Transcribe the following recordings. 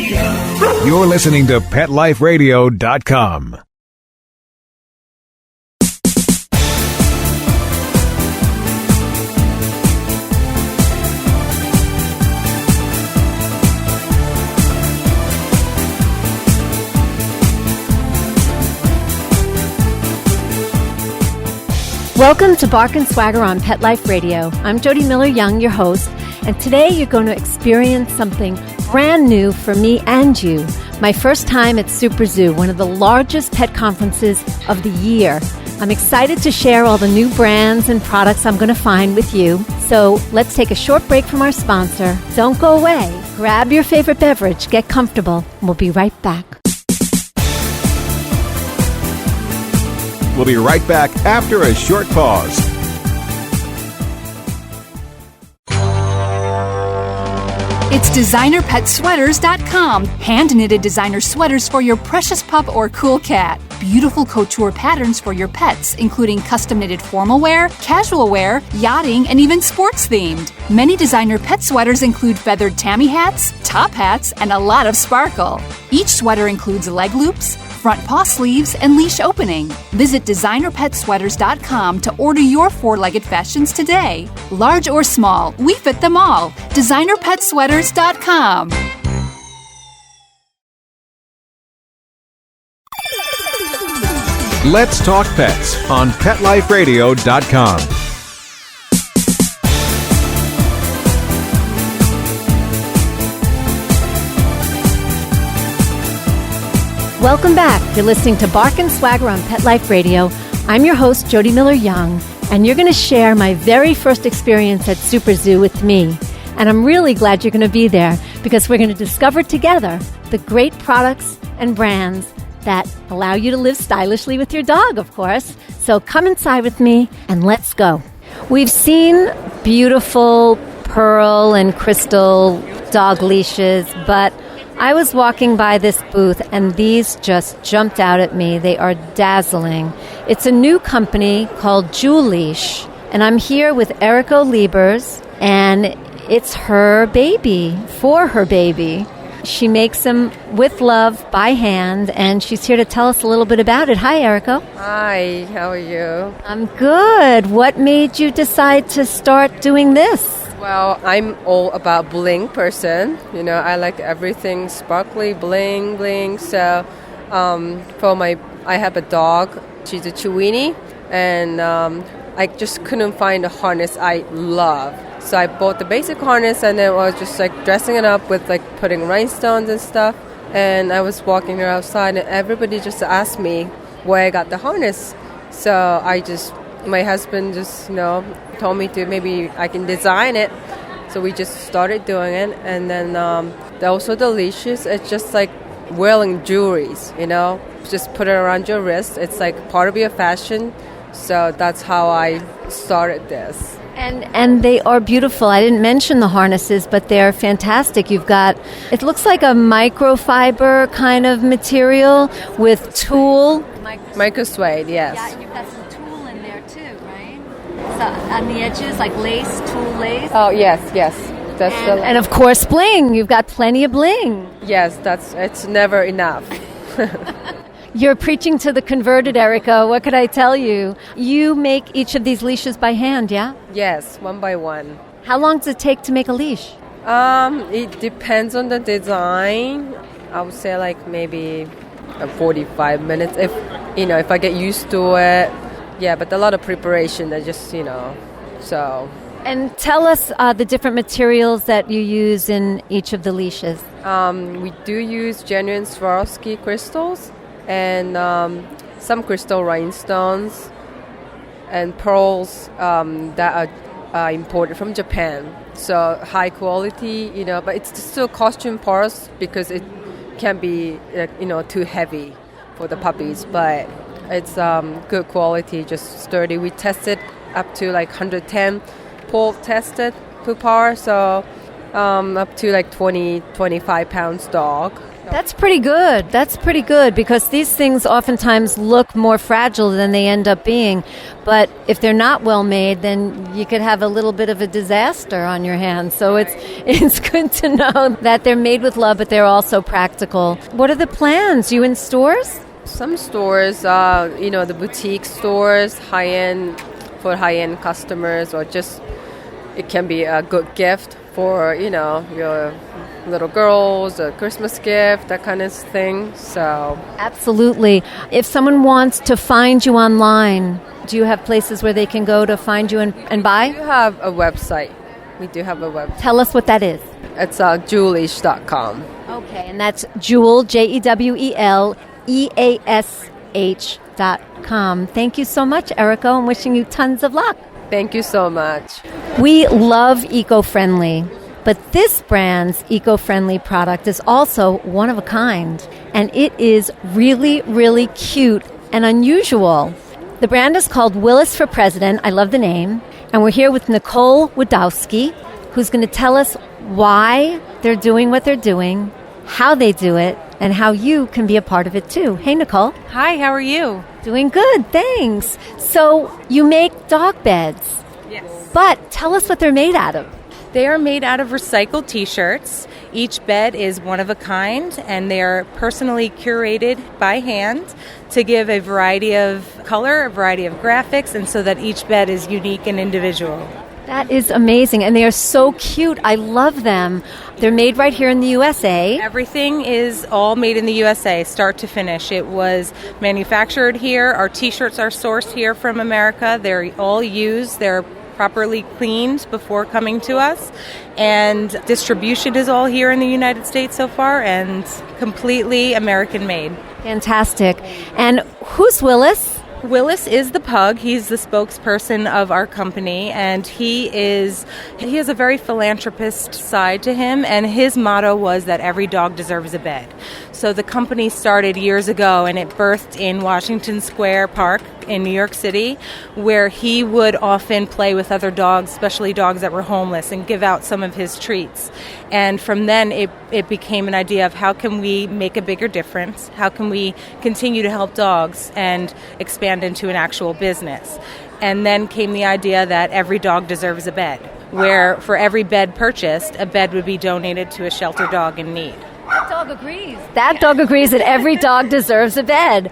You're listening to PetLifeRadio.com. Welcome to Bark and Swagger on Pet Life Radio. I'm Jody Miller-Young, your host, and today you're going to experience something brand new for me and you. My first time at SuperZoo, one of the largest pet conferences of the year. I'm excited to share all the new brands and products I'm going to find with you. So let's take a short break from our sponsor. Don't go away. Grab your favorite beverage, get comfortable, and we'll be right back. We'll be right back after a short pause. It's DesignerPetSweaters.com. Hand-knitted designer sweaters for your precious pup or cool cat. Beautiful couture patterns for your pets, including custom-knitted formal wear, casual wear, yachting, and even sports-themed. Many designer pet sweaters include feathered tammy hats, top hats, and a lot of sparkle. Each sweater includes leg loops, front paw sleeves, and leash opening. Visit DesignerPetSweaters.com to order your four-legged fashions today. Large or small, we fit them all. DesignerPetSweaters.com. Let's talk pets on PetLifeRadio.com. Welcome back. You're listening to Bark and Swagger on Pet Life Radio. I'm your host, Jody Miller-Young, and you're going to share my very first experience at SuperZoo with me. And I'm really glad you're going to be there because we're going to discover together the great products and brands that allow you to live stylishly with your dog, of course. So come inside with me and let's go. We've seen beautiful pearl and crystal dog leashes, but I was walking by this booth and these just jumped out at me. They are dazzling. It's a new company called Jewel Leash, and I'm here with Erico Liebers, and it's her baby, for her baby. She makes them with love by hand, and she's here to tell us a little bit about it. Hi, Erico. Hi, how are you? I'm good. What made you decide to start doing this? Well, I'm all about bling person. You know, I like everything sparkly, bling, bling. So, I have a dog. She's a Chiweenie, and I just couldn't find a harness I love. So I bought the basic harness, and then I was just like dressing it up with like putting rhinestones and stuff. And I was walking her outside, and everybody just asked me where I got the harness. So my husband just, told me to maybe I can design it. So we just started doing it. And then also the leashes, it's just like wearing jewelries, just put it around your wrist. It's like part of your fashion. So that's how I started this. And they are beautiful. I didn't mention the harnesses, but they're fantastic. You've got, it looks like a microfiber kind of material with tulle. Micro-suede, yes. Yeah, you've got some tulle in there too, right? So on the edges, like lace, tulle lace. Oh, yes. That's and of course, bling. You've got plenty of bling. Yes, it's never enough. You're preaching to the converted, Erica. What could I tell you? You make each of these leashes by hand, yeah? Yes, one by one. How long does it take to make a leash? It depends on the design. I would say like maybe 45 minutes if I get used to it. Yeah, but a lot of preparation. I just, so. And tell us the different materials that you use in each of the leashes. We do use genuine Swarovski crystals and some crystal rhinestones and pearls that are imported from Japan. So high quality, but it's still costume pearls because it can be, too heavy for the puppies. But it's good quality, just sturdy. We tested up to like 110 pull tested pull power, so up to like 20, 25 pounds dog. That's pretty good. That's pretty good because these things oftentimes look more fragile than they end up being. But if they're not well made, then you could have a little bit of a disaster on your hands. So it's good to know that they're made with love, but they're also practical. What are the plans? You in stores? Some stores, the boutique stores, for high-end customers, or just it can be a good gift for, your little girls, a Christmas gift, that kind of thing. So absolutely. If someone wants to find you online, do you have places where they can go to find you and buy? We do have a website. Tell us what that is. It's jewelish.com. Okay, and that's Jewel, JEWEL, EASH.com. Thank you so much, Erica. I'm wishing you tons of luck. Thank you so much. We love eco-friendly, but this brand's eco-friendly product is also one of a kind, and it is really, really cute and unusual. The brand is called Willis for President. I love the name. And we're here with Nicole Wadowski, who's going to tell us why they're doing what they're doing, how they do it, and how you can be a part of it too. Hey, Nicole. Hi, how are you? Doing good, thanks. So you make dog beds. Yes. But tell us what they're made out of. They are made out of recycled t-shirts. Each bed is one of a kind, and they are personally curated by hand to give a variety of color, a variety of graphics, and so that each bed is unique and individual. That is amazing, and they are so cute. I love them. They're made right here in the USA. Everything is all made in the USA, start to finish. It was manufactured here. Our t-shirts are sourced here from America. They're all used. They're properly cleaned before coming to us, and distribution is all here in the United States so far, and completely American made. Fantastic. And who's Willis? Willis is the pug. He's the spokesperson of our company, and he has a very philanthropist side to him, and his motto was that every dog deserves a bed. So the company started years ago, and it birthed in Washington Square Park in New York City, where he would often play with other dogs, especially dogs that were homeless, and give out some of his treats. And from then, it became an idea of how can we make a bigger difference? How can we continue to help dogs and expand into an actual business? And then came the idea that every dog deserves a bed, where for every bed purchased, a bed would be donated to a shelter dog in need. That dog agrees. That dog agrees that every dog deserves a bed.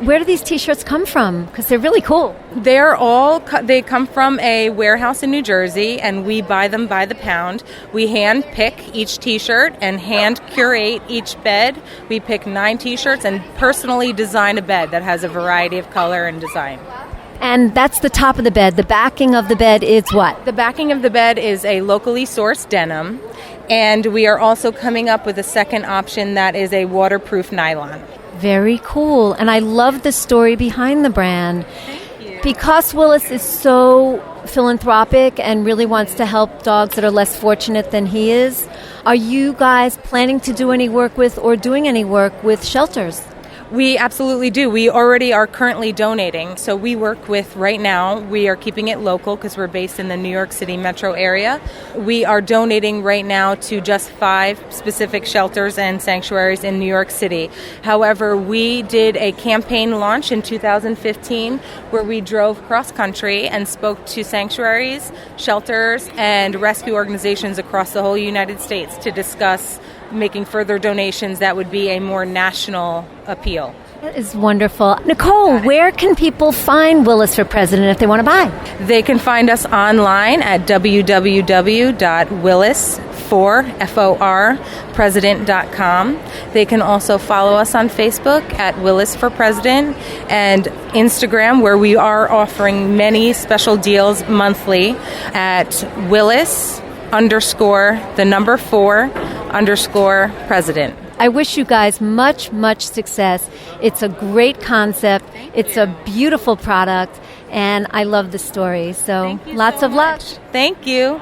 Where do these t-shirts come from? Because they're really cool. They come from a warehouse in New Jersey, and we buy them by the pound. We hand pick each t-shirt and hand curate each bed. We pick 9 t-shirts and personally design a bed that has a variety of color and design. And that's the top of the bed. The backing of the bed is what? The backing of the bed is a locally sourced denim, and we are also coming up with a second option that is a waterproof nylon. Very cool. And I love the story behind the brand. Thank you. Because Willis is so philanthropic and really wants to help dogs that are less fortunate than he is, are you guys planning to do any work with or doing any work with shelters? We absolutely do. We already are currently donating. So we work with, right now, we are keeping it local because we're based in the New York City metro area. We are donating right now to just 5 specific shelters and sanctuaries in New York City. However, we did a campaign launch in 2015 where we drove cross-country and spoke to sanctuaries, shelters, and rescue organizations across the whole United States to discuss making further donations that would be a more national appeal. That is wonderful. Nicole, where can people find Willis for President if they want to buy? They can find us online at www.willisforpresident.com. They can also follow us on Facebook at Willis for President and Instagram, where we are offering many special deals monthly at Willis_4_president. I wish you guys much, much success. It's a great concept. It's a beautiful product, and I love the story. So lots of luck. Thank you.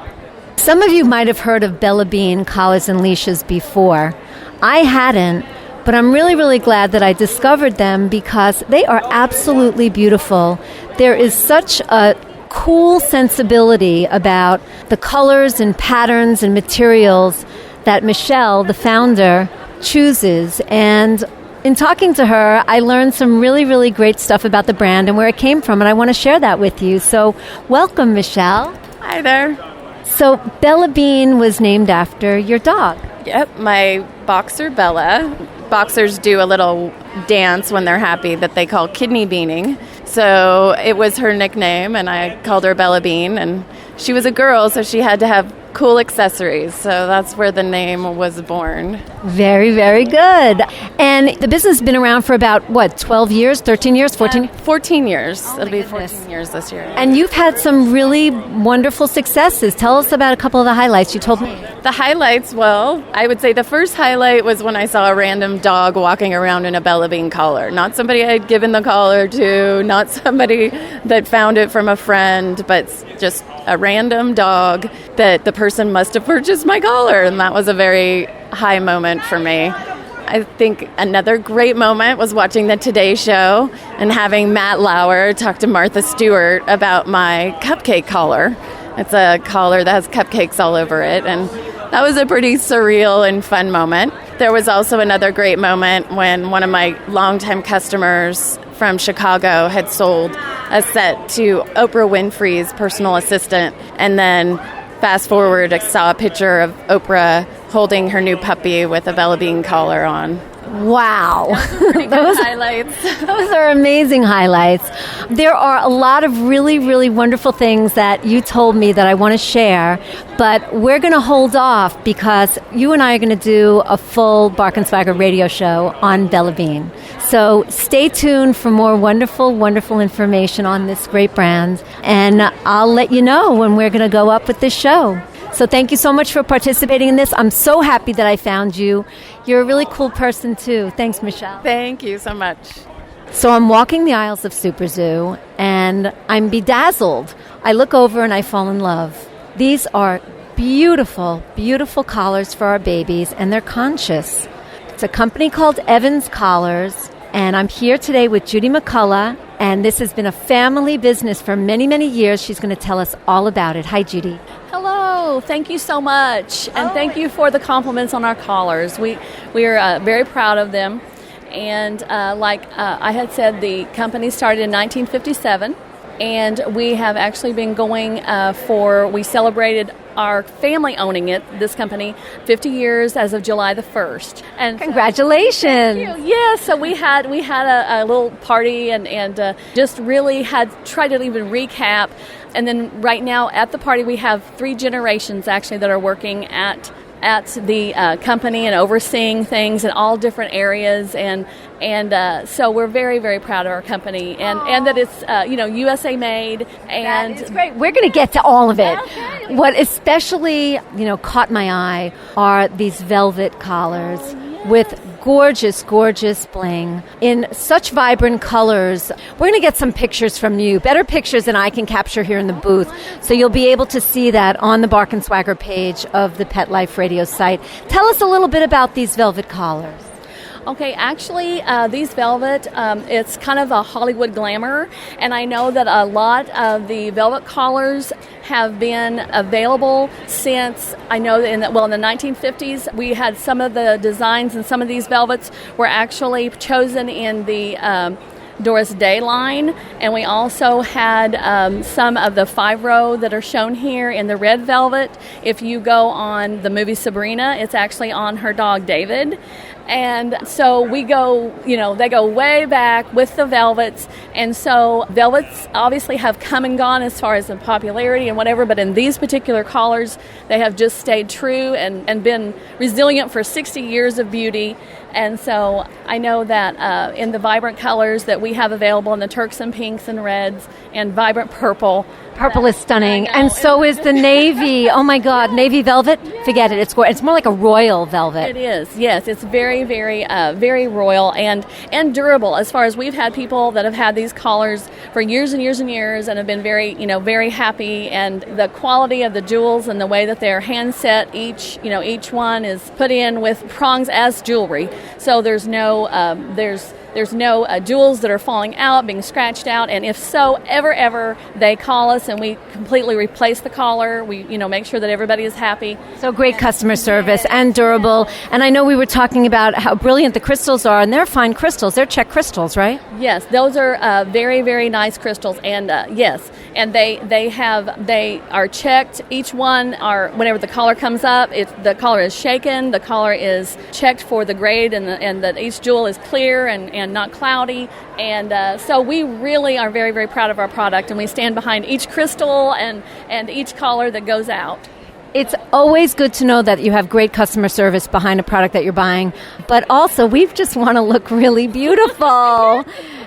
Some of you might have heard of Bella Bean collars and leashes before. I hadn't, but I'm really, really glad that I discovered them because they are absolutely beautiful. There is such a cool sensibility about the colors and patterns and materials that Michelle, the founder, chooses. And in talking to her, I learned some really, really great stuff about the brand and where it came from, and I want to share that with you. So welcome, Michelle. Hi there. So Bella Bean was named after your dog. Yep, my boxer Bella. Boxers do a little dance when they're happy that they call kidney beaning. So it was her nickname, and I called her Bella Bean. And she was a girl, so she had to have cool accessories. So that's where the name was born. Very, very good. And the business has been around for about, 12 years, 13 years, 14? 14 years. Oh, It'll be goodness. 14 years this year. And you've had some really wonderful successes. Tell us about a couple of the highlights you told me. The highlights, well, I would say the first highlight was when I saw a random dog walking around in a Bella Bean collar. Not somebody I had given the collar to, not somebody that found it from a friend, but just a random dog that the person must have purchased my collar, and that was a very high moment for me. I think another great moment was watching the Today Show and having Matt Lauer talk to Martha Stewart about my cupcake collar. It's a collar that has cupcakes all over it, and that was a pretty surreal and fun moment. There was also another great moment when one of my longtime customers from Chicago had sold a set to Oprah Winfrey's personal assistant, and then fast forward, I saw a picture of Oprah holding her new puppy with a Bella Bean collar on. Wow. Those highlights. Those are amazing highlights. There are a lot of really, really wonderful things that you told me that I want to share, but we're going to hold off because you and I are going to do a full Bark and Swagger radio show on Bella Bean. So stay tuned for more wonderful, wonderful information on this great brand, and I'll let you know when we're going to go up with this show. So thank you so much for participating in this. I'm so happy that I found you. You're a really cool person, too. Thanks, Michelle. Thank you so much. So I'm walking the aisles of SuperZoo, and I'm bedazzled. I look over and I fall in love. These are beautiful, beautiful collars for our babies, and they're conscious. It's a company called Evans Collars, and I'm here today with Judy McCullough, and this has been a family business for many, many years. She's going to tell us all about it. Hi, Judy. Hello, thank you so much, and thank you for the compliments on our collars. We are very proud of them, and like I had said, the company started in 1957, and we have actually been going we celebrated our family owning it, this company, 50 years as of July the 1st. And congratulations! Thank you. Yeah, so we had a little party and just really had tried to even recap. And then right now at the party we have 3 generations actually that are working at the company and overseeing things in all different areas, and so we're very, very proud of our company and that it's USA made. And that is great. We're going to get to all of it. Okay. What especially caught my eye are these velvet collars with gorgeous, gorgeous bling in such vibrant colors. We're going to get some pictures from you, better pictures than I can capture here in the booth. So you'll be able to see that on the Bark and Swagger page of the Pet Life Radio site. Tell us a little bit about these velvet collars. Okay, actually, these velvet, it's kind of a Hollywood glamour, and I know that a lot of the velvet collars have been available since, I know that in the 1950s, we had some of the designs, and some of these velvets were actually chosen in the Doris Day line, and we also had some of the 5-row that are shown here in the red velvet. If you go on the movie Sabrina, it's actually on her dog David. And so we go, they go way back with the velvets. And so velvets obviously have come and gone as far as the popularity and whatever, but in these particular collars, they have just stayed true and been resilient for 60 years of beauty. And so I know that in the vibrant colors that we have available in the Turks and pinks and reds and vibrant purple. Purple is stunning, and so is the navy. Oh my God, navy velvet? Forget it. It's more like a royal velvet. It is, yes. It's very, very, very royal and durable. As far as we've had people that have had these collars for years and years and years and have been very, very happy. And the quality of the jewels and the way that they're hand set, each one is put in with prongs as jewelry. So there's no, there's there's no jewels that are falling out, being scratched out, and if so, ever, they call us and we completely replace the collar. We, make sure that everybody is happy. So great customer service and durable. And I know we were talking about how brilliant the crystals are, and they're fine crystals. They're check crystals, right? Yes, those are very, very nice crystals, and yes, and they are checked. Each one are, whenever the collar comes up, the collar is shaken, the collar is checked for the grade, and that each jewel is clear and not cloudy. And so we really are very, very proud of our product, and we stand behind each crystal and each collar that goes out. It's always good to know that you have great customer service behind a product that you're buying, but also we just want to look really beautiful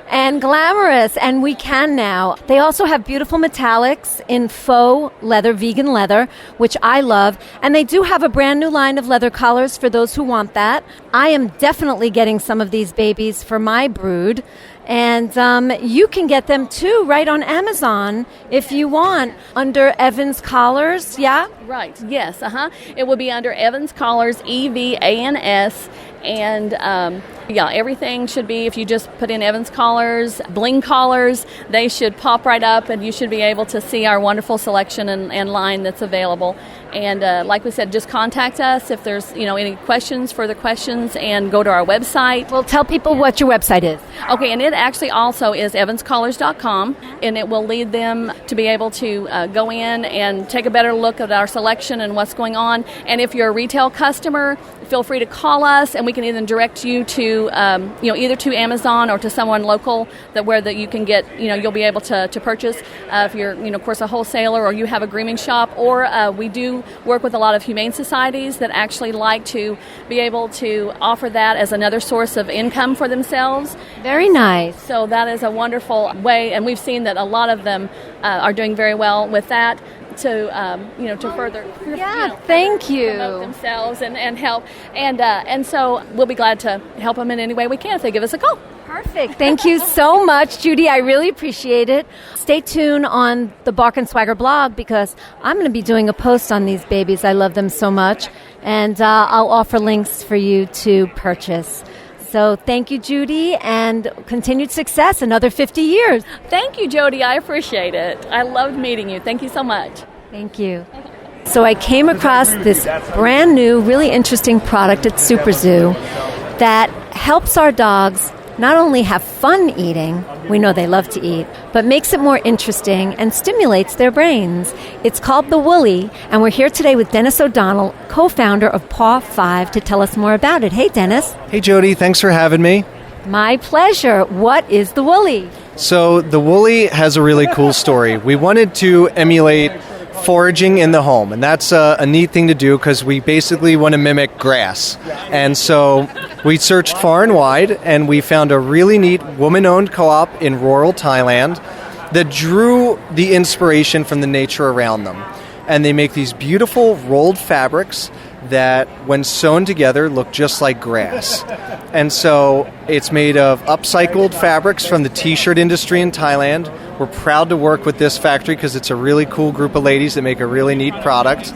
and glamorous, and we can now. They also have beautiful metallics in faux leather, vegan leather, which I love, and they do have a brand new line of leather collars for those who want that. I am definitely getting some of these babies for my brood. And you can get them, too, right on Amazon if you want, under Evans Collars, yeah? Right, yes, It will be under Evans Collars, EVANS, and everything should be, if you just put in Evans Collars, bling collars, they should pop right up, and you should be able to see our wonderful selection and line that's available. And like we said, just contact us if there's any further questions, and go to our website. Well, tell people what your website is. Okay, and it actually also is evanscollars.com, and it will lead them to be able to go in and take a better look at our selection and what's going on. And if you're a retail customer, feel free to call us, and we can either direct you to either to Amazon or to someone local where you can get you'll be able to purchase if you're of course a wholesaler or you have a grooming shop, or we do work with a lot of humane societies that actually like to be able to offer that as another source of income for themselves. Very nice. So that is a wonderful way, and we've seen that a lot of them are doing very well with that to further thank you, promote themselves and help, and so we'll be glad to help them in any way we can if they give us a call. Perfect. Thank you so much, Judy. I really appreciate it. Stay tuned on the Bark and Swagger blog, because I'm going to be doing a post on these babies. I love them so much, and I'll offer links for you to purchase. So thank you, Judy, and continued success, another 50 years. Thank you, Jody. I appreciate it. I loved meeting you. Thank you so much. Thank you. So I came across this brand new, really interesting product at SuperZoo that helps our dogs not only have fun eating, we know they love to eat, but makes it more interesting and stimulates their brains. It's called the Woolly, and we're here today with Dennis O'Donnell, co-founder of Paw 5, to tell us more about it. Hey, Dennis. Hey, Jody. Thanks for having me. My pleasure. What is the Woolly? So the Woolly has a really cool story. We wanted to emulate foraging in the home, and that's a neat thing to do because we basically want to mimic grass. And so we searched far and wide, and we found a really neat woman-owned co-op in rural Thailand that drew the inspiration from the nature around them. And they make these beautiful rolled fabrics that, when sewn together, look just like grass. And so it's made of upcycled fabrics from the t-shirt industry in Thailand. We're proud to work with this factory because it's a really cool group of ladies that make a really neat product.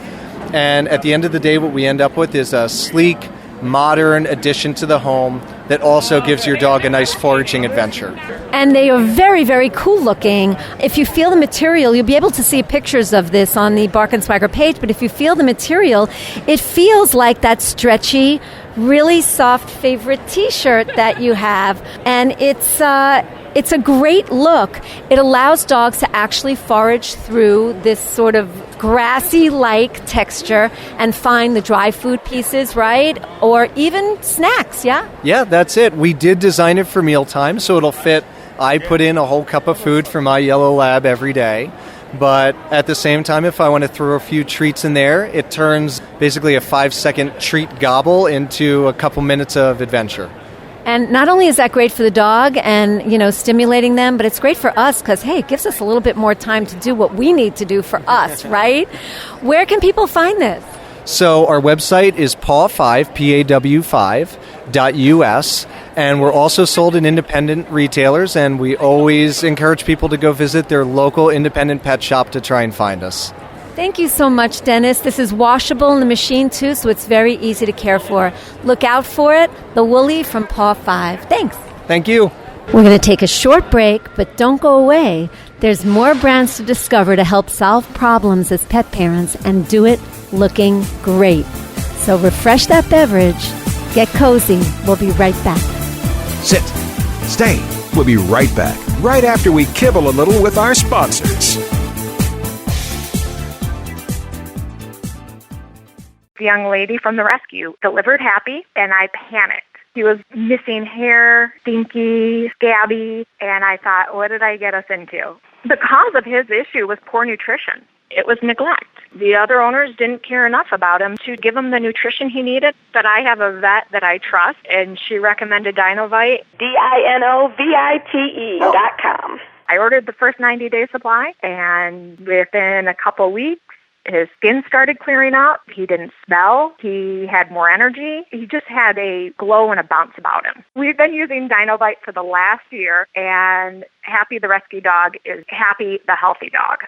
And at the end of the day, what we end up with is a sleek, modern addition to the home that also gives your dog a nice foraging adventure. And they are very, very cool looking. If you feel the material, you'll be able to see pictures of this on the Bark and Swagger page, but if you feel the material, it feels like that stretchy, really soft favorite t-shirt that you have. And it's a great look. It allows dogs to actually forage through this sort of grassy-like texture and find the dry food pieces, right? Or even snacks, yeah? Yeah, that's it. We did design it for mealtime, so it'll fit. I put in a whole cup of food for my yellow lab every day. But at the same time, if I want to throw a few treats in there, it turns basically a 5-second treat gobble into a couple minutes of adventure. And not only is that great for the dog and, stimulating them, but it's great for us because, hey, it gives us a little bit more time to do what we need to do for us, right? Where can people find this? So our website is paw5, paw5.us, and we're also sold in independent retailers, and we always encourage people to go visit their local independent pet shop to try and find us. Thank you so much, Dennis. This is washable in the machine, too, so it's very easy to care for. Look out for it. The Woolly from Paw 5. Thanks. Thank you. We're going to take a short break, but don't go away. There's more brands to discover to help solve problems as pet parents and do it looking great. So refresh that beverage, get cozy. We'll be right back. Sit. Stay. We'll be right back, right after we kibble a little with our sponsors. The young lady from the rescue delivered happy, and I panicked. He was missing hair, stinky, scabby, and I thought, what did I get us into? The cause of his issue was poor nutrition. It was neglect. The other owners didn't care enough about him to give him the nutrition he needed. But I have a vet that I trust, and she recommended Dinovite, DINOVITE.com. I ordered the first 90-day supply, and within a couple weeks, his skin started clearing up. He didn't smell. He had more energy. He just had a glow and a bounce about him. We've been using Dinovite for the last year, and Happy the rescue dog is Happy the healthy dog.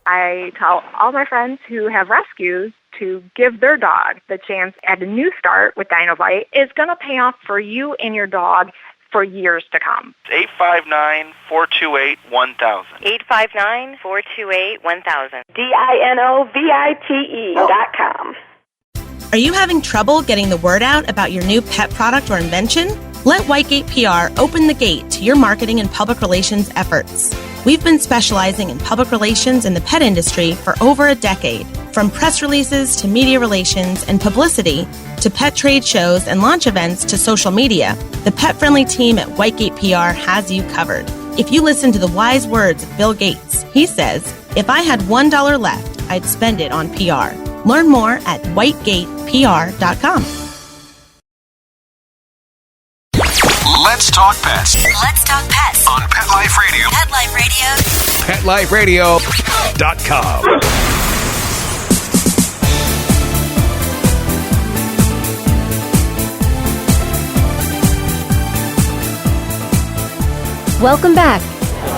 I tell all my friends who have rescues to give their dog the chance at a new start with Dinovite. It's going to pay off for you and your dog for years to come. 859-428-1000. 859-428-1000. DINOVITE.com. Are you having trouble getting the word out about your new pet product or invention? Let Whitegate PR open the gate to your marketing and public relations efforts. We've been specializing in public relations in the pet industry for over a decade. From press releases to media relations and publicity to pet trade shows and launch events to social media, the pet-friendly team at Whitegate PR has you covered. If you listen to the wise words of Bill Gates, he says, "If I had $1 left, I'd spend it on PR." Learn more at whitegatepr.com. Let's talk pets. Let's talk pets On Pet Life Radio. Pet Life Radio. PetLifeRadio.com. Welcome back.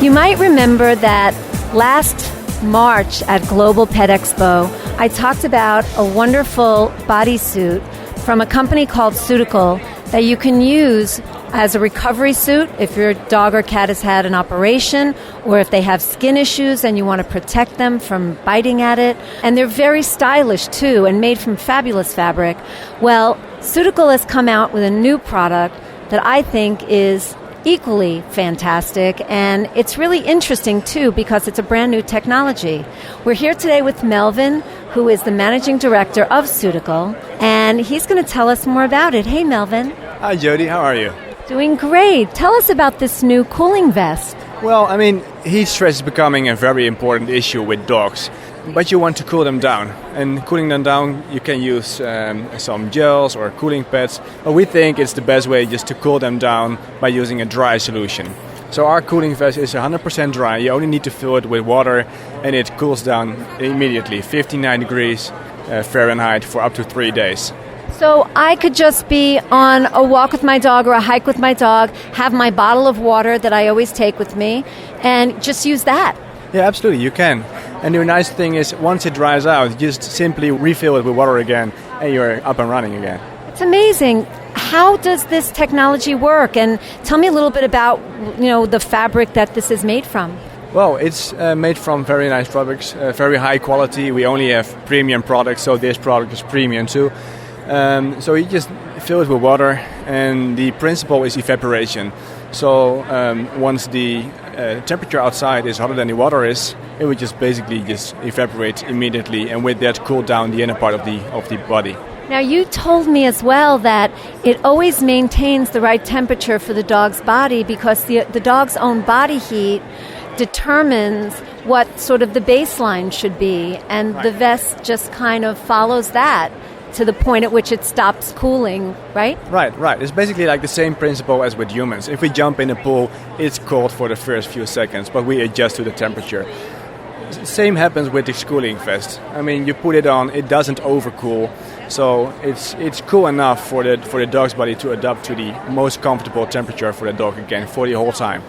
You might remember that last March at Global Pet Expo, I talked about a wonderful bodysuit from a company called Suitical that you can use as a recovery suit if your dog or cat has had an operation or if they have skin issues and you want to protect them from biting at it. And they're very stylish too and made from fabulous fabric. Well, Suitical has come out with a new product that I think is equally fantastic, and it's really interesting too because it's a brand new technology. We're here today with Melvin, who is the managing director of Suitical, and he's going to tell us more about it. Hey, Melvin. Hi, Jody. How are you? Doing great. Tell us about this new cooling vest. Well, I mean, heat stress is becoming a very important issue with dogs, but you want to cool them down. And cooling them down, you can use some gels or cooling pads. But we think it's the best way just to cool them down by using a dry solution. So our cooling vest is 100% dry. You only need to fill it with water, and it cools down immediately, 59 degrees Fahrenheit for up to 3 days. So I could just be on a walk with my dog or a hike with my dog, have my bottle of water that I always take with me, and just use that. Yeah, absolutely, you can. And the nice thing is, once it dries out, just simply refill it with water again, and you're up and running again. It's amazing. How does this technology work? And tell me a little bit about, the fabric that this is made from. Well, it's made from very nice fabrics, very high quality. We only have premium products, so this product is premium too. So you just fill it with water, and the principle is evaporation. So once the temperature outside is hotter than the water is, it would just basically just evaporate immediately, and with that cool down the inner part of the body. Now, you told me as well that it always maintains the right temperature for the dog's body because the dog's own body heat determines what sort of the baseline should be, and right. The vest just kind of follows that to the point at which it stops cooling, right? Right. It's basically like the same principle as with humans. If we jump in a pool, it's cold for the first few seconds, but we adjust to the temperature. Same happens with this cooling vest. I mean, you put it on, it doesn't overcool, so it's cool enough for the dog's body to adapt to the most comfortable temperature for the dog again for the whole time.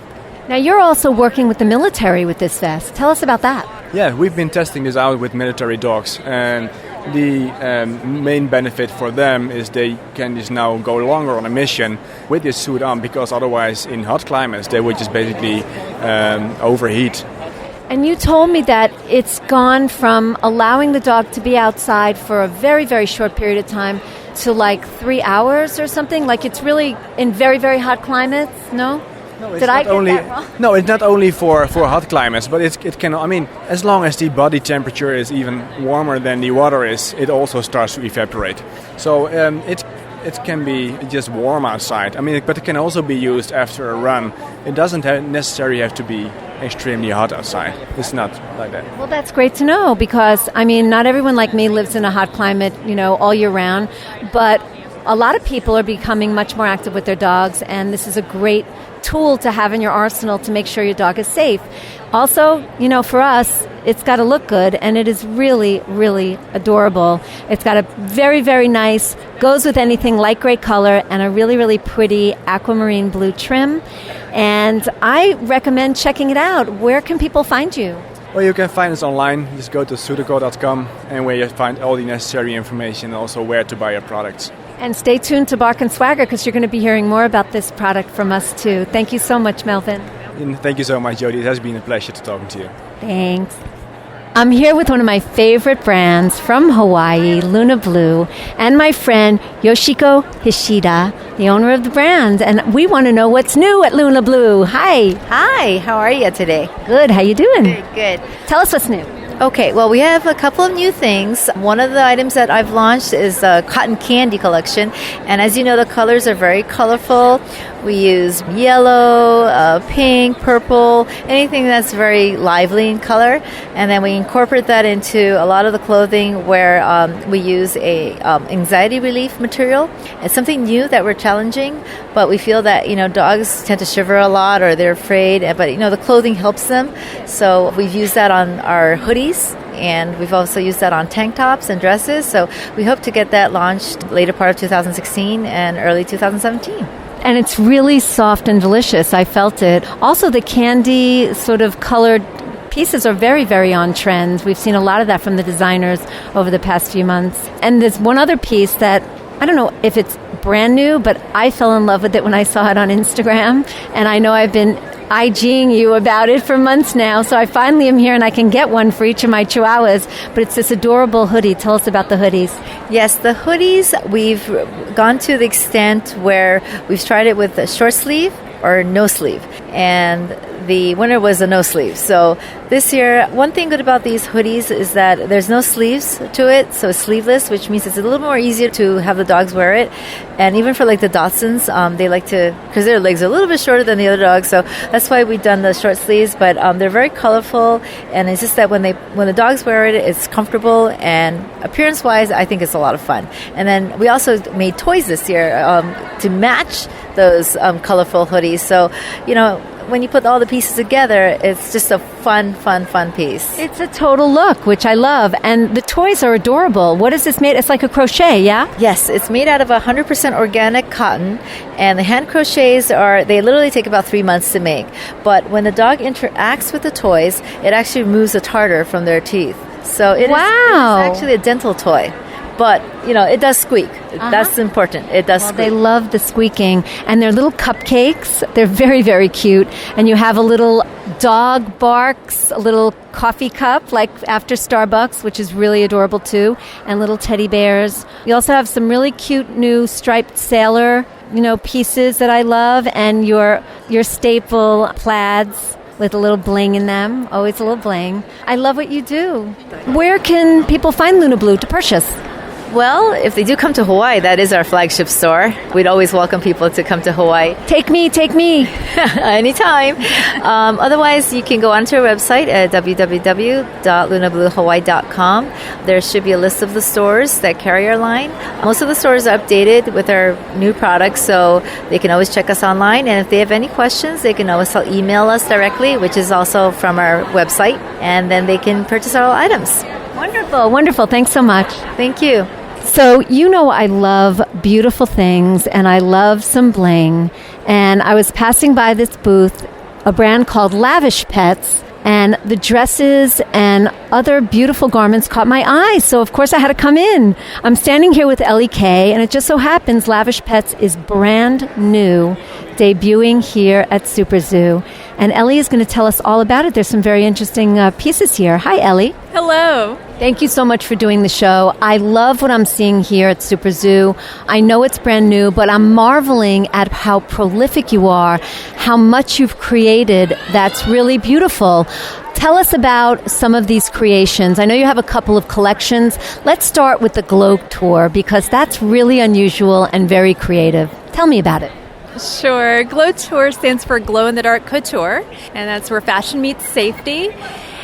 Now, you're also working with the military with this vest. Tell us about that. Yeah, we've been testing this out with military dogs, and the main benefit for them is they can just now go longer on a mission with this suit on, because otherwise in hot climates they would just basically overheat. And you told me that it's gone from allowing the dog to be outside for a very, very short period of time to like 3 hours or something. Like it's really in very, very hot climates. No? No, Did I get that wrong? No, it's not only for hot climates, but it can. I mean, as long as the body temperature is even warmer than the water is, it also starts to evaporate. So it can be just warm outside. I mean, but it can also be used after a run. It doesn't necessarily have to be extremely hot outside. It's not like that. Well, that's great to know, because I mean, not everyone like me lives in a hot climate, all year round, but a lot of people are becoming much more active with their dogs, and this is a great tool to have in your arsenal to make sure your dog is safe. Also, for us, it's got to look good, and it is really, really adorable. It's got a very, very nice, goes with anything light gray color, and a really, really pretty aquamarine blue trim. And I recommend checking it out. Where can people find you? Well, you can find us online. Just go to sudoco.com, and where you find all the necessary information, and also where to buy your products. And stay tuned to Bark and Swagger, because you're going to be hearing more about this product from us too. Thank you so much, Melvin. And thank you so much, Jody. It has been a pleasure to talk to you. Thanks. I'm here with one of my favorite brands from Hawaii, Luna Blue, and my friend Yoshiko Hishida, the owner of the brand. And we want to know what's new at Luna Blue. Hi. Hi, how are you today? Good. How you doing? Good. Tell us what's new. Okay, well, we have a couple of new things. One of the items that I've launched is the cotton candy collection. And as you know, the colors are very colorful. We use yellow, pink, purple, anything that's very lively in color. And then we incorporate that into a lot of the clothing where we use a anxiety relief material. It's something new that we're challenging, but we feel that, dogs tend to shiver a lot or they're afraid, but, the clothing helps them. So we've used that on our hoodies, and we've also used that on tank tops and dresses. So we hope to get that launched later part of 2016 and early 2017. And it's really soft and delicious. I felt it. Also, the candy sort of colored pieces are very, very on trend. We've seen a lot of that from the designers over the past few months. And there's one other piece that, I don't know if it's brand new, but I fell in love with it when I saw it on Instagram. And I know I've been IGing you about it for months now, so I finally am here and I can get one for each of my chihuahuas. But it's this adorable hoodie. Tell us about the hoodies. Yes, the hoodies, we've gone to the extent where we've tried it with a short sleeve or no sleeve, and the winner was a no sleeve. So this year, one thing good about these hoodies is that there's no sleeves to it, so it's sleeveless, which means it's a little more easier to have the dogs wear it. And even for like the Dachshunds, they like to, because their legs are a little bit shorter than the other dogs, so that's why we've done the short sleeves. But they're very colorful, and it's just that when the dogs wear it, it's comfortable, and appearance-wise, I think it's a lot of fun. And then we also made toys this year to match those colorful hoodies. So, when you put all the pieces together, it's just a fun piece. It's a total look, which I love. And the toys are adorable. What is this made? It's like a crochet, yeah? Yes, it's made out of 100% organic cotton. And the hand crochets they literally take about 3 months to make. But when the dog interacts with the toys, it actually removes the tartar from their teeth. So it is actually a dental toy. But, it does squeak. That's important. It does squeak. They love the squeaking. And they're little cupcakes. They're very, very cute. And you have a little dog barks, a little coffee cup, like after Starbucks, which is really adorable too, and little teddy bears. You also have some really cute new striped sailor, pieces that I love, and your staple plaids with a little bling in them. Always a little bling. I love what you do. Where can people find Luna Blue to purchase? Well, if they do come to Hawaii, that is our flagship store. We'd always welcome people to come to Hawaii. Take me. Anytime. Otherwise, you can go onto our website at www.lunabluehawaii.com. There should be a list of the stores that carry our line. Most of the stores are updated with our new products, so they can always check us online. And if they have any questions, they can always email us directly, which is also from our website, and then they can purchase our items. Wonderful. Thanks so much. Thank you. So, I love beautiful things, and I love some bling. And I was passing by this booth, a brand called Lavish Pets, and the dresses and other beautiful garments caught my eye. So, of course, I had to come in. I'm standing here with Ellie Kay, and it just so happens Lavish Pets is brand new, debuting here at SuperZoo. And Ellie is going to tell us all about it. There's some very interesting pieces here. Hi, Ellie. Hello. Thank you so much for doing the show. I love what I'm seeing here at SuperZoo. I know it's brand new, but I'm marveling at how prolific you are, how much you've created that's really beautiful. Tell us about some of these creations. I know you have a couple of collections. Let's start with the Glow Tour, because that's really unusual and very creative. Tell me about it. Sure. Glow Tour stands for Glow in the Dark Couture, and that's where fashion meets safety.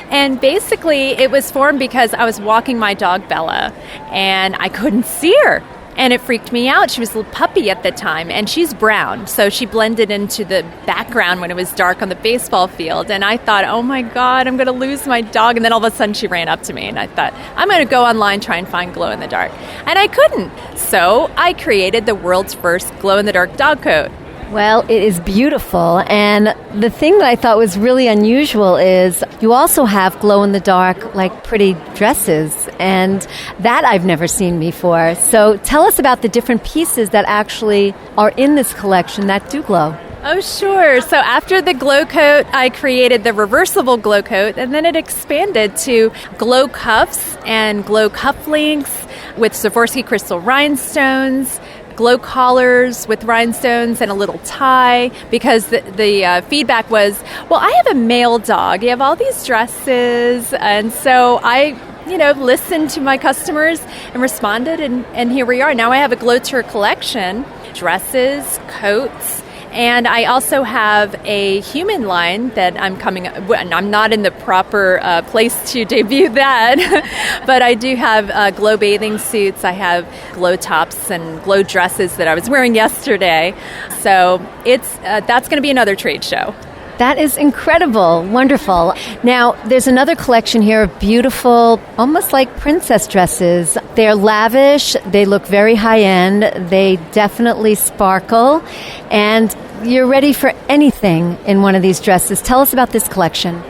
And basically, it was formed because I was walking my dog, Bella, and I couldn't see her. And it freaked me out. She was a little puppy at the time, and she's brown, so she blended into the background when it was dark on the baseball field. And I thought, oh my God, I'm going to lose my dog. And then all of a sudden she ran up to me, and I thought, I'm going to go online, try and find glow in the dark. And I couldn't. So I created the world's first glow in the dark dog coat. Well, it is beautiful, and the thing that I thought was really unusual is you also have glow-in-the-dark, like, pretty dresses, and that I've never seen before. So tell us about the different pieces that actually are in this collection that do glow. Oh, sure. So after the glow coat, I created the reversible glow coat, and then it expanded to glow cuffs and glow cufflinks with Swarovski crystal rhinestones, glow collars with rhinestones, and a little tie, because the feedback was, well, I have a male dog. You have all these dresses. And so I listened to my customers and responded, and here we are. Now I have a Glow Tour collection, dresses, coats, and I also have a human line that I'm not in the proper place to debut that, but I do have glow bathing suits. I have glow tops and glow dresses that I was wearing yesterday. So that's going to be another trade show. That is incredible. Wonderful. Now, there's another collection here of beautiful, almost like princess dresses. They're lavish. They look very high-end. They definitely sparkle. And you're ready for anything in one of these dresses. Tell us about this collection.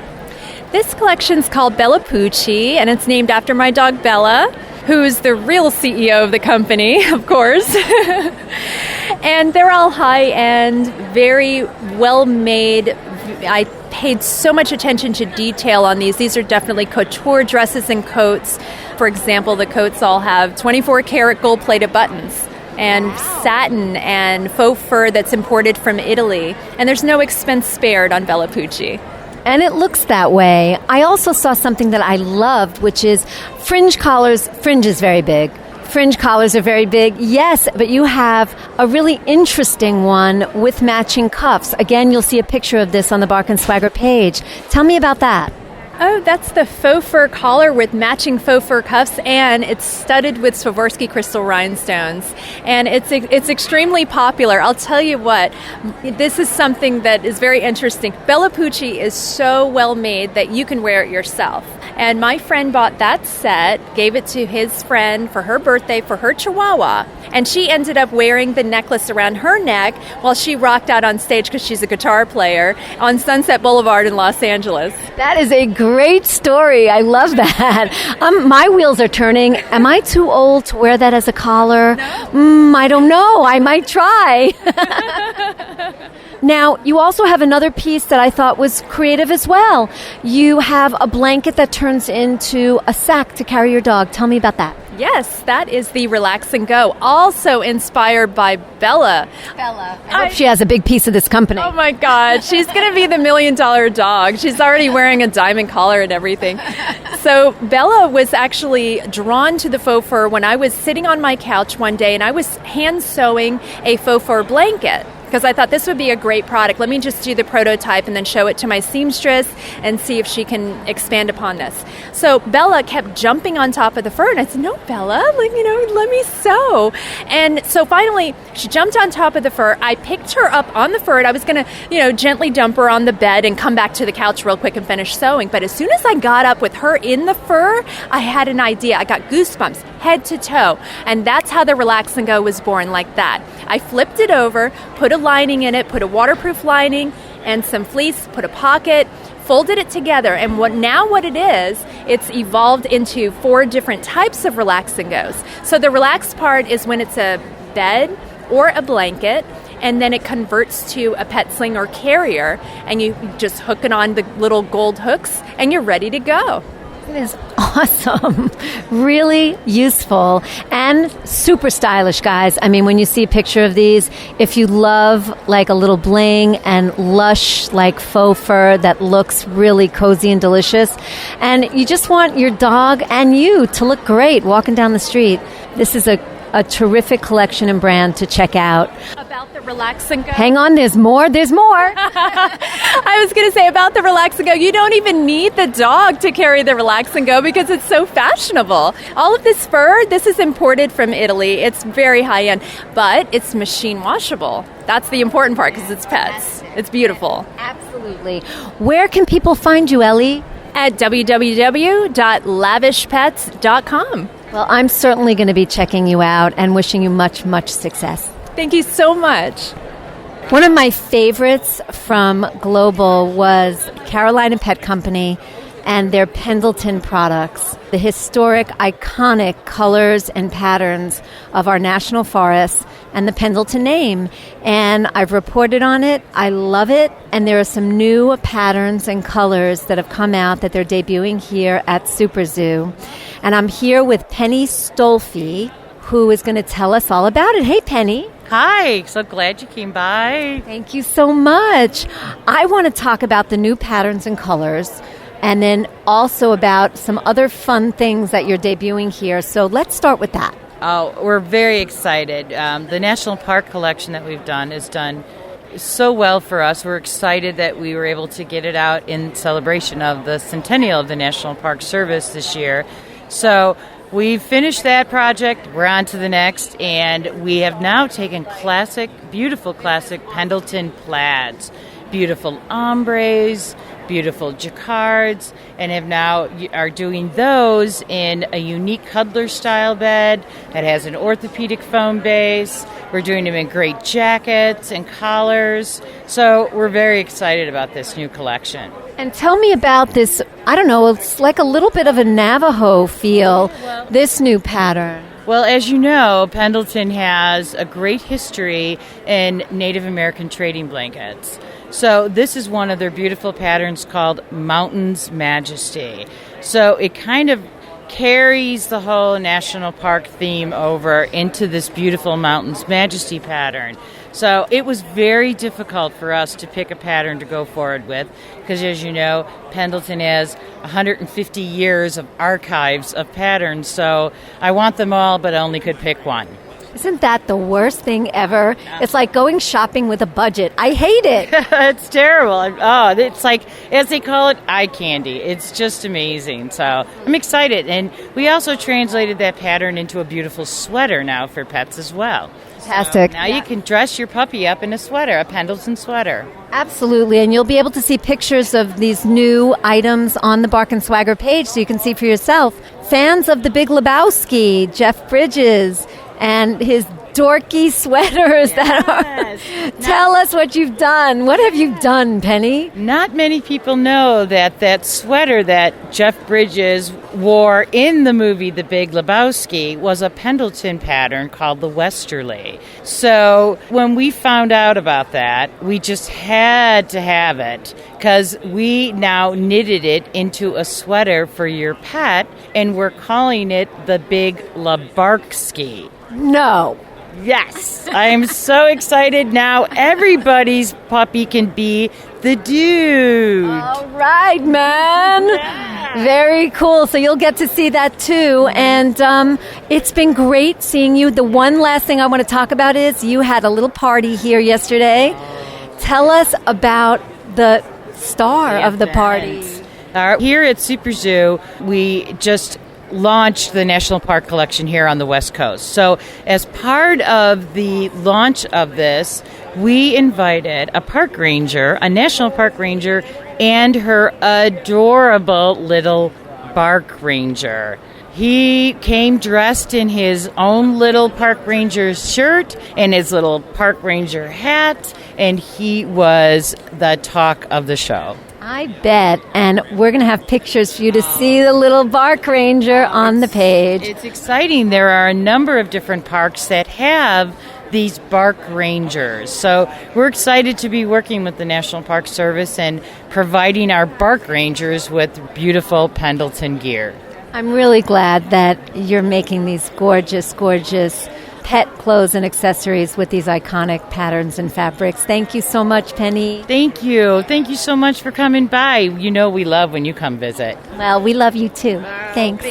This collection's called Bella Pucci, and it's named after my dog Bella, who's the real CEO of the company, of course. And they're all high-end, very well-made. I paid so much attention to detail on these. These are definitely couture dresses and coats. For example, the coats all have 24-karat gold-plated buttons and satin and faux fur that's imported from Italy. And there's no expense spared on Bella Pucci. And it looks that way. I also saw something that I loved, which is fringe collars. Fringe is very big. Fringe collars are very big, yes, but you have a really interesting one with matching cuffs. Again, you'll see a picture of this on the Bark and Swagger page. Tell me about that. Oh, that's the faux fur collar with matching faux fur cuffs, and it's studded with Swarovski crystal rhinestones. And it's extremely popular. I'll tell you what, this is something that is very interesting. Bella Pucci is so well made that you can wear it yourself. And my friend bought that set, gave it to his friend for her birthday for her Chihuahua. And she ended up wearing the necklace around her neck while she rocked out on stage, because she's a guitar player, on Sunset Boulevard in Los Angeles. That is a great story. I love that. My wheels are turning. Am I too old to wear that as a collar? No. I don't know. I might try. Now, you also have another piece that I thought was creative as well. You have a blanket that turns into a sack to carry your dog. Tell me about that. Yes, that is the Relax and Go, also inspired by Bella. I hope she has a big piece of this company. Oh my God, she's going to be the $1 million dog. She's already wearing a diamond collar and everything. So Bella was actually drawn to the faux fur when I was sitting on my couch one day and I was hand sewing a faux fur blanket, because I thought this would be a great product. Let me just do the prototype and then show it to my seamstress and see if she can expand upon this. So Bella kept jumping on top of the fur, and I said, no, Bella, let me sew. And so finally, she jumped on top of the fur. I picked her up on the fur, and I was going to, gently dump her on the bed and come back to the couch real quick and finish sewing. But as soon as I got up with her in the fur, I had an idea. I got goosebumps head to toe. And that's how the Relax and Go was born, like that. I flipped it over, put a lining in it, put a waterproof lining and some fleece, put a pocket, folded it together, and what it is, it's evolved into 4 different types of Relax and Goes. So the relaxed part is when it's a bed or a blanket, and then it converts to a pet sling or carrier, and you just hook it on the little gold hooks, and you're ready to go. It is awesome, really useful, and super stylish, guys. I mean, when you see a picture of these, if you love like a little bling and lush like faux fur that looks really cozy and delicious, and you just want your dog and you to look great walking down the street, this is a terrific collection and brand to check out. About the Relax and Go. Hang on, there's more. I was going to say about the Relax and Go, you don't even need the dog to carry the Relax and Go because it's so fashionable. All of this fur, this is imported from Italy. It's very high end, but it's machine washable. That's the important part because it's pets. It's beautiful. Absolutely. Where can people find you, Ellie? At www.lavishpets.com. Well, I'm certainly going to be checking you out and wishing you much, much success. Thank you so much. One of my favorites from Global was Carolina Pet Company and their Pendleton products, the historic, iconic colors and patterns of our national forests and the Pendleton name. And I've reported on it. I love it. And there are some new patterns and colors that have come out that they're debuting here at SuperZoo. And I'm here with Penny Stolfi, who is going to tell us all about it. Hey, Penny. Hi, so glad you came by. Thank you so much. I want to talk about the new patterns and colors, and then also about some other fun things that you're debuting here. So let's start with that. Oh, we're very excited. The National Park collection that we've done is done so well for us. We're excited that we were able to get it out in celebration of the centennial of the National Park Service this year. So we've finished that project. We're on to the next, and we have now taken beautiful classic Pendleton plaids, beautiful ombres, beautiful jacquards, and are doing those in a unique cuddler style bed that has an orthopedic foam base. We're doing them in great jackets and collars. So we're very excited about this new collection. And tell me about this, I don't know, it's like a little bit of a Navajo feel, this new pattern. Well, as you know, Pendleton has a great history in Native American trading blankets. So this is one of their beautiful patterns called Mountain's Majesty. So it kind of carries the whole national park theme over into this beautiful Mountain's Majesty pattern. So it was very difficult for us to pick a pattern to go forward with because, as you know, Pendleton has 150 years of archives of patterns. So I want them all, but I only could pick one. Isn't that the worst thing ever? It's like going shopping with a budget. I hate it. It's terrible. Oh, it's like, as they call it, eye candy. It's just amazing. So I'm excited. And we also translated that pattern into a beautiful sweater now for pets as well. Fantastic. So now you can dress your puppy up in a sweater, a Pendleton sweater. Absolutely. And you'll be able to see pictures of these new items on the Bark and Swagger page so you can see for yourself. Fans of The Big Lebowski, Jeff Bridges, and his dorky sweaters Tell us what you've done. What have you done, Penny? Not many people know that sweater that Jeff Bridges wore in the movie The Big Lebowski was a Pendleton pattern called the Westerly. So when we found out about that, we just had to have it because we now knitted it into a sweater for your pet, and we're calling it the Big Lebarkski. No. Yes, I am so excited now. Everybody's puppy can be the dude. All right, man. Yeah. Very cool. So you'll get to see that too. And it's been great seeing you. The one last thing I want to talk about is you had a little party here yesterday. Tell us about the star of the party. Here at SuperZoo, we just launched the National Park Collection here on the West Coast. So as part of the launch of this, we invited a park ranger, a national park ranger, and her adorable little bark ranger. He came dressed in his own little park ranger shirt and his little park ranger hat, and he was the talk of the show. I bet. And we're going to have pictures for you to see the little Bark Ranger on the page. It's exciting. There are a number of different parks that have these Bark Rangers. So we're excited to be working with the National Park Service and providing our Bark Rangers with beautiful Pendleton gear. I'm really glad that you're making these gorgeous, gorgeous pet clothes and accessories with these iconic patterns and fabrics. Thank you so much, Penny. Thank you. Thank you so much for coming by. You know we love when you come visit. Well, we love you too. Thanks.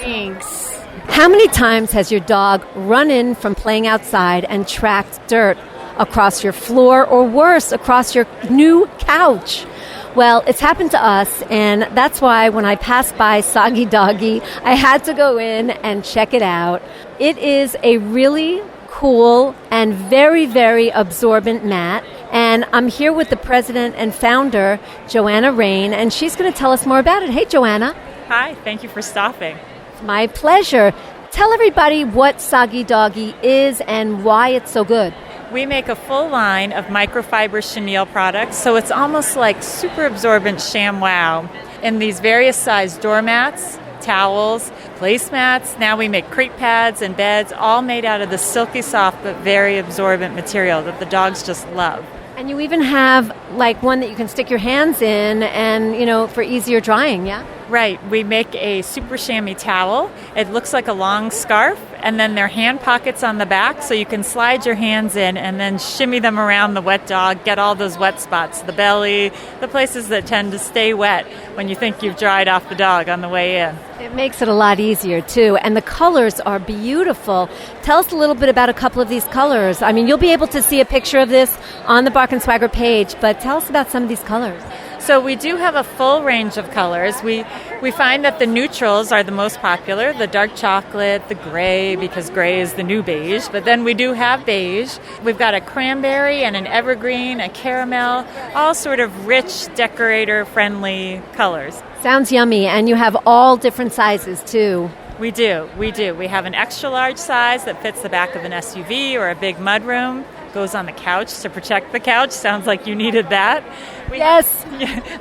How many times has your dog run in from playing outside and tracked dirt across your floor, or worse, across your new couch? Well, it's happened to us, and that's why when I passed by Soggy Doggy, I had to go in and check it out. It is a really cool and very, very absorbent mat. And I'm here with the president and founder, Joanna Rain, and she's going to tell us more about it. Hey, Joanna. Hi, thank you for stopping. My pleasure. Tell everybody what Soggy Doggy is and why it's so good. We make a full line of microfiber chenille products, so it's almost like super absorbent ShamWow in these various size doormats, towels, placemats. Now we make crate pads and beds, all made out of the silky soft but very absorbent material that the dogs just love. And you even have like one that you can stick your hands in and, for easier drying, yeah? Right. We make a super chamois towel. It looks like a long scarf, and then there are hand pockets on the back, so you can slide your hands in and then shimmy them around the wet dog, get all those wet spots, the belly, the places that tend to stay wet when you think you've dried off the dog on the way in. It makes it a lot easier, too. And the colors are beautiful. Tell us a little bit about a couple of these colors. I mean, you'll be able to see a picture of this on the Bark and Swagger page, but tell us about some of these colors. So we do have a full range of colors. We find that the neutrals are the most popular, the dark chocolate, the gray, because gray is the new beige. But then we do have beige. We've got a cranberry and an evergreen, a caramel, all sort of rich, decorator-friendly colors. Sounds yummy. And you have all different sizes, too. We do. We have an extra large size that fits the back of an SUV or a big mudroom. Goes on the couch to protect the couch. Sounds like you needed that. Yes.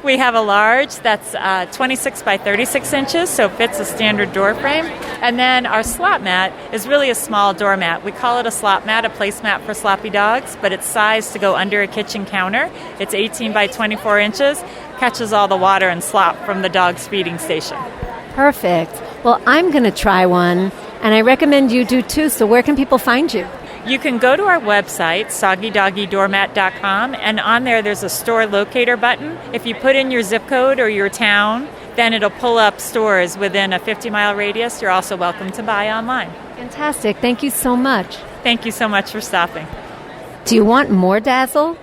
We have a large that's 26 by 36 inches, so fits a standard door frame. And then our slop mat is really a small doormat. We call it a slop mat, a placemat for sloppy dogs, but it's sized to go under a kitchen counter. It's 18 by 24 inches, catches all the water and slop from the dog's feeding station. Perfect. Well, I'm going to try one, and I recommend you do too. So where can people find you? You can go to our website, soggydoggydoormat.com, and on there there's a store locator button. If you put in your zip code or your town, then it'll pull up stores within a 50-mile radius. You're also welcome to buy online. Fantastic. Thank you so much. Thank you so much for stopping. Do you want more Dazzle?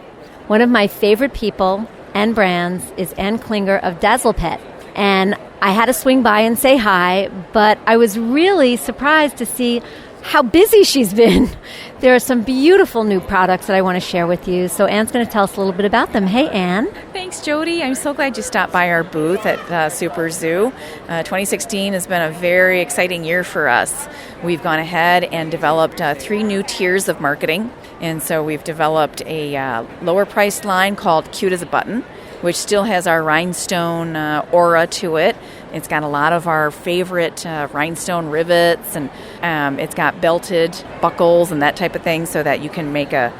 One of my favorite people and brands is Ann Klinger of Dazzle Pet. And I had to swing by and say hi, but I was really surprised to see how busy she's been. There are some beautiful new products that I want to share with you. So Ann's going to tell us a little bit about them. Hey, Ann. Thanks, Jody. I'm so glad you stopped by our booth at SuperZoo. 2016 has been a very exciting year for us. We've gone ahead and developed 3 new tiers of marketing. And so we've developed a lower priced line called Cute as a Button, which still has our rhinestone aura to it. It's got a lot of our favorite rhinestone rivets, and it's got belted buckles and that type of thing so that you can make a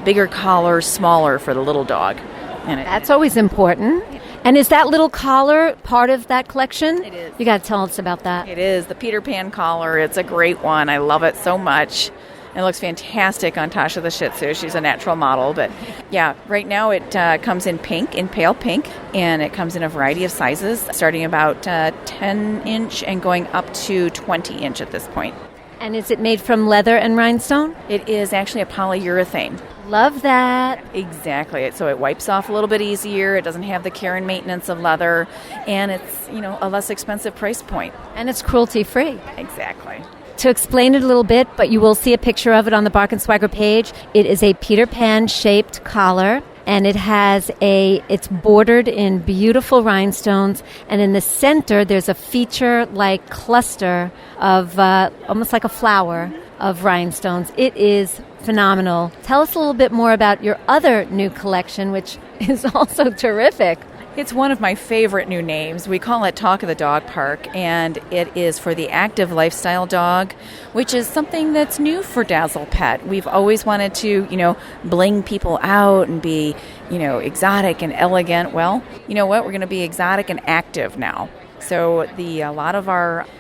bigger collar smaller for the little dog. That's always important. And is that little collar part of that collection? It is. You got to tell us about that. It is. The Peter Pan collar. It's a great one. I love it so much. It looks fantastic on Tasha the Shih Tzu. She's a natural model. But yeah, right now it comes in pink, in pale pink, and it comes in a variety of sizes, starting about 10-inch and going up to 20-inch at this point. And is it made from leather and rhinestone? It is actually a polyurethane. Love that. Exactly. So it wipes off a little bit easier. It doesn't have the care and maintenance of leather, and it's, a less expensive price point. And it's cruelty-free. Exactly. To explain it a little bit, but you will see a picture of it on the Bark and Swagger page. It is a Peter Pan shaped collar, and it's bordered in beautiful rhinestones, and in the center there's a feature like cluster of almost like a flower of rhinestones. It is phenomenal. Tell us a little bit more about your other new collection, which is also terrific. It's one of my favorite new names. We call it Talk of the Dog Park, and it is for the active lifestyle dog, which is something that's new for Dazzle Pet. We've always wanted to, bling people out and be, exotic and elegant. Well, you know what? We're going to be exotic and active now. So a lot of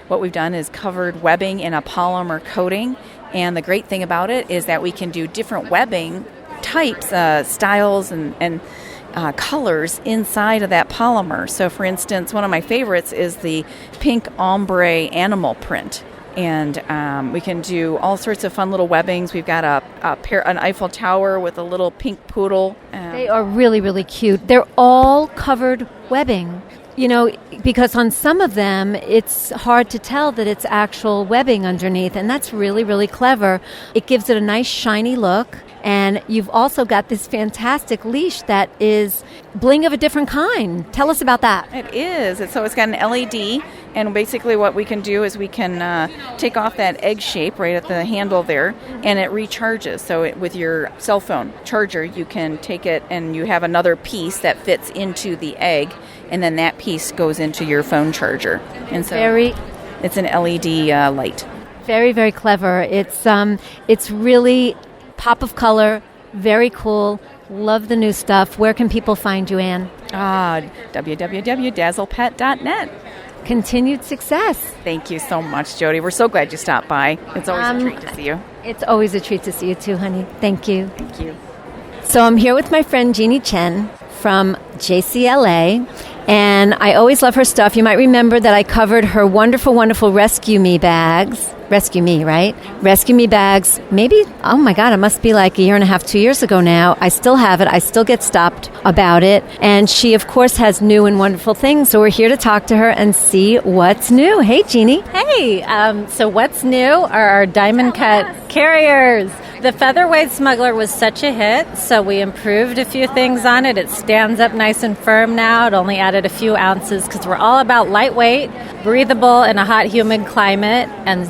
what we've done is covered webbing in a polymer coating, and the great thing about it is that we can do different webbing types, styles, and colors inside of that polymer. So, for instance, one of my favorites is the pink ombre animal print. And we can do all sorts of fun little webbings. We've got an Eiffel Tower with a little pink poodle. They are really, really cute. They're all covered webbing. Because on some of them, it's hard to tell that it's actual webbing underneath, and that's really, really clever. It gives it a nice shiny look, and you've also got this fantastic leash that is bling of a different kind. Tell us about that. It is. So it's got an LED, and basically what we can do is we can take off that egg shape right at the handle there, and it recharges. So with your cell phone charger, you can take it, and you have another piece that fits into the egg, and then that piece goes into your phone charger. And so it's an LED light. Very, very clever. It's really pop of color, very cool. Love the new stuff. Where can people find you, Ann? www.dazzlepet.net. Continued success. Thank you so much, Jody. We're so glad you stopped by. It's always a treat to see you. It's always a treat to see you too, honey. Thank you. Thank you. So I'm here with my friend Jeannie Chen from JCLA, and I always love her stuff. You might remember that I covered her wonderful, wonderful Rescue Me bags. Rescue Me, right? Rescue Me bags, maybe, oh my God, it must be like 1.5 years, 2 years ago now. I still have it. I still get stopped about it. And she, of course, has new and wonderful things. So we're here to talk to her and see what's new. Hey, Jeannie. Hey, so what's new are our diamond cut carriers. The Featherweight Smuggler was such a hit, so we improved a few things on it. It stands up nice and firm now. It only added a few ounces because we're all about lightweight, breathable in a hot, humid climate, and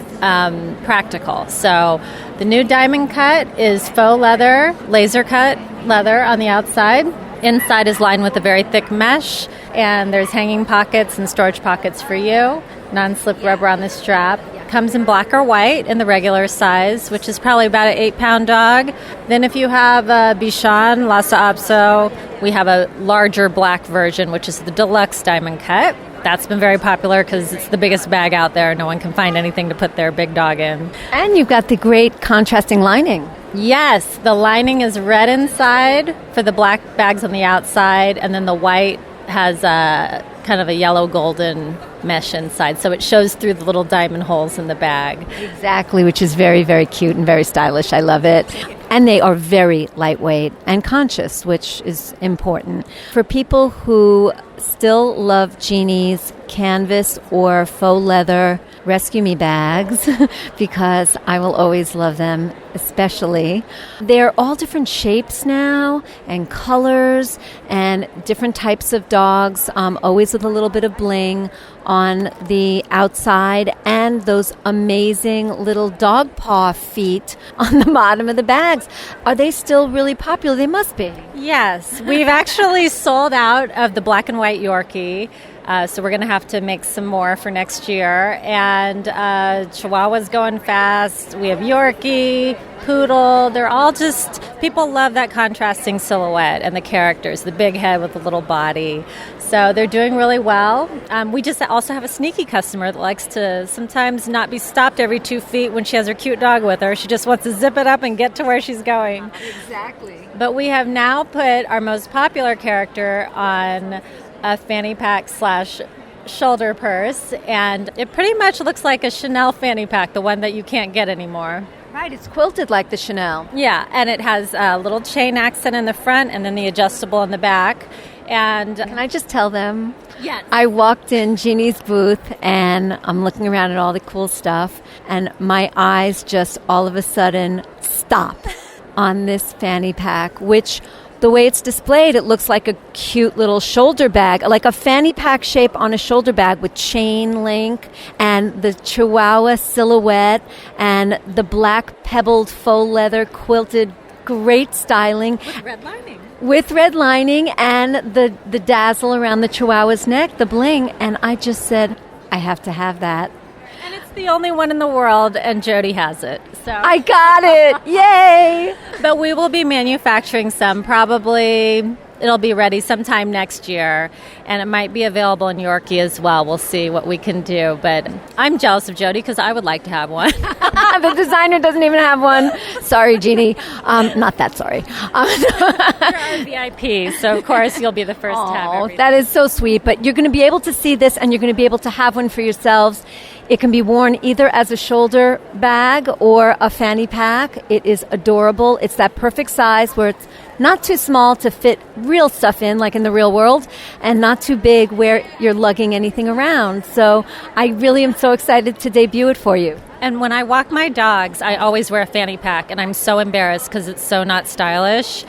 practical. So the new diamond cut is faux leather, laser cut leather on the outside. Inside is lined with a very thick mesh, and there's hanging pockets and storage pockets for you. Non-slip rubber on the strap. Comes in black or white in the regular size, which is probably about an 8-pound dog. Then if you have a Bichon, Lhasa Apso, we have a larger black version, which is the deluxe diamond cut. That's been very popular because it's the biggest bag out there. No one can find anything to put their big dog in. And you've got the great contrasting lining. Yes, the lining is red inside for the black bags on the outside, and then the white has a kind of a yellow golden mesh inside, so it shows through the little diamond holes in the bag. Exactly, which is very, very cute and very stylish. I love it. And they are very lightweight and conscious, which is important. For people who still love Jeannie's canvas or faux leather Rescue Me bags, because I will always love them, especially. They're all different shapes now and colors and different types of dogs, always with a little bit of bling on the outside, and those amazing little dog paw feet on the bottom of the bags. Are they still really popular? They must be. Yes, we've actually sold out of the black and white Yorkie. So we're going to have to make some more for next year. And Chihuahua's going fast. We have Yorkie, Poodle. They're all just, people love that contrasting silhouette and the characters, the big head with the little body. So they're doing really well. We just also have a sneaky customer that likes to sometimes not be stopped every 2 feet when she has her cute dog with her. She just wants to zip it up and get to where she's going. Exactly. But we have now put our most popular character on a fanny pack / shoulder purse, and it pretty much looks like a Chanel fanny pack, the one that you can't get anymore. Right, it's quilted like the Chanel. Yeah, and it has a little chain accent in the front and then the adjustable in the back. And can I just tell them? Yes. I walked in Jeannie's booth and I'm looking around at all the cool stuff, and my eyes just all of a sudden stop on this fanny pack, which the way it's displayed, it looks like a cute little shoulder bag, like a fanny pack shape on a shoulder bag with chain link and the Chihuahua silhouette and the black pebbled faux leather quilted great styling. With red lining. With red lining and the dazzle around the Chihuahua's neck, the bling. And I just said, I have to have that. And it's the only one in the world, and Jody has it. So I got it. Yay! But we will be manufacturing some. Probably it'll be ready sometime next year, and it might be available in Yorkie as well. We'll see what we can do. But I'm jealous of Jody because I would like to have one. The designer doesn't even have one. Sorry, Jeannie. Not that sorry. You're our VIP, so of course you'll be the first to have everything. That is so sweet. But you're going to be able to see this, and you're going to be able to have one for yourselves. It can be worn either as a shoulder bag or a fanny pack. It is adorable. It's that perfect size where it's not too small to fit real stuff in, like in the real world, and not too big where you're lugging anything around. So I really am so excited to debut it for you. And when I walk my dogs, I always wear a fanny pack, and I'm so embarrassed because it's so not stylish.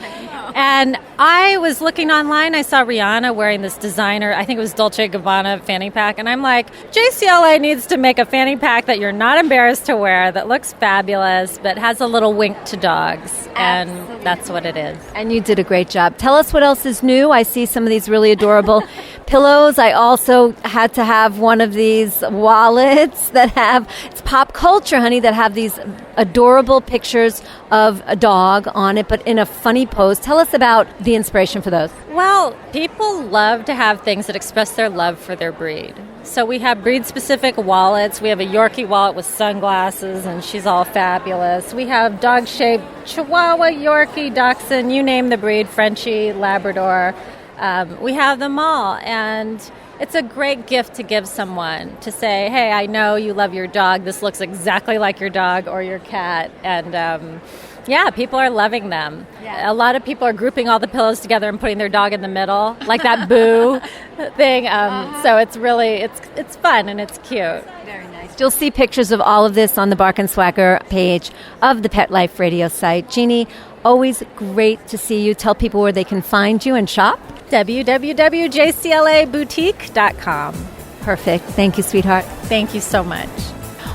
And I was looking online, I saw Rihanna wearing this designer, I think it was Dolce & Gabbana fanny pack, and I'm like, JCLA needs to make a fanny pack that you're not embarrassed to wear, that looks fabulous, but has a little wink to dogs. And that's what it is. And you did a great job. Tell us what else is new. I see some of these really adorable pillows. I also had to have one of these wallets that have, it's pop culture, honey, that have these adorable pictures of a dog on it, but in a funny pose. Tell us about the inspiration for those. Well, people love to have things that express their love for their breed. So we have breed-specific wallets. We have a Yorkie wallet with sunglasses, and she's all fabulous. We have dog-shaped Chihuahua, Yorkie, Dachshund, you name the breed, Frenchie, Labrador. We have them all, and it's a great gift to give someone to say, hey, I know you love your dog. This looks exactly like your dog or your cat. And yeah, people are loving them. Yeah. A lot of people are grouping all the pillows together and putting their dog in the middle, like that boo thing. So it's really, it's fun and it's cute. Very nice. You'll see pictures of all of this on the Bark and Swagger page of the Pet Life Radio site. Jeannie, always great to see you. Tell people where they can find you and shop. www.jclaboutique.com. Perfect. Thank you, sweetheart. Thank you so much.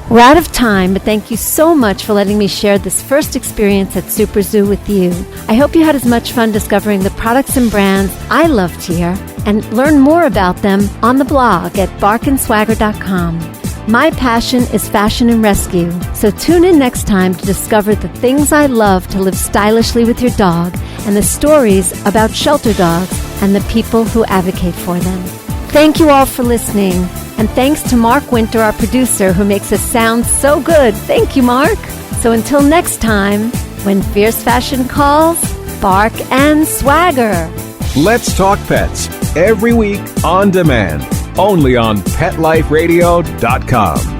We're out of time, but thank you so much for letting me share this first experience at SuperZoo with you. I hope you had as much fun discovering the products and brands I loved here, and learn more about them on the blog at barkandswagger.com. My passion is fashion and rescue, so tune in next time to discover the things I love to live stylishly with your dog, and the stories about shelter dogs and the people who advocate for them. Thank you all for listening, and thanks to Mark Winter, our producer, who makes us sound so good. Thank you, Mark. So until next time, when fierce fashion calls, bark and swagger. Let's Talk Pets, every week on demand, only on PetLifeRadio.com.